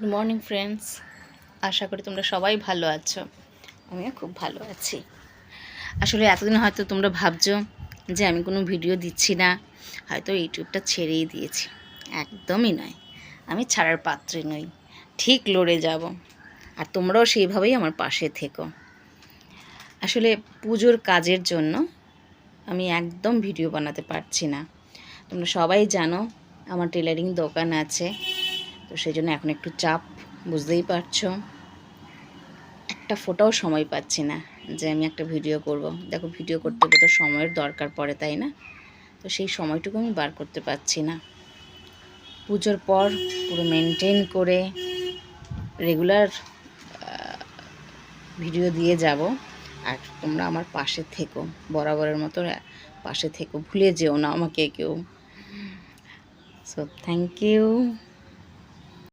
Good morning friends, আশা করি তোমরা সবাই ভালো আছো। আমিও খুব ভালো আছি। আসলে এতদিন হয়তো তোমরা ভাবছো যে আমি কোনো ভিডিও দিচ্ছি না, হয়তো ইউটিউবটা ছেড়েই দিয়েছি। একদমই নয়, আমি ছাড়ার পাত্রে নই, ঠিক লড়ে যাব। আর তোমরাও সেইভাবেই আমার পাশে থেকো। আসলে পুজোর কাজের জন্য আমি একদম ভিডিও বানাতে পারছি না। তোমরা সবাই জানো আমার টেলারিং দোকান আছে, তো সেই জন্য এখন একটু চাপ, বুঝতেই পারছো। একটা ফোটাও সময় পাচ্ছি না যে আমি একটা ভিডিও করব। দেখো, ভিডিও করতে গেলে তো সময়ের দরকার পড়ে, তাই না? তো সেই সময়টুকু আমি বার করতে পারছি না। পুজোর পর পুরো মেনটেন করে রেগুলার ভিডিও দিয়ে যাব। আর তোমরা আমার পাশে থেকো, বরাবরের মতো পাশে থেকো, ভুলে যেও না আমাকে কেউ। So thank you.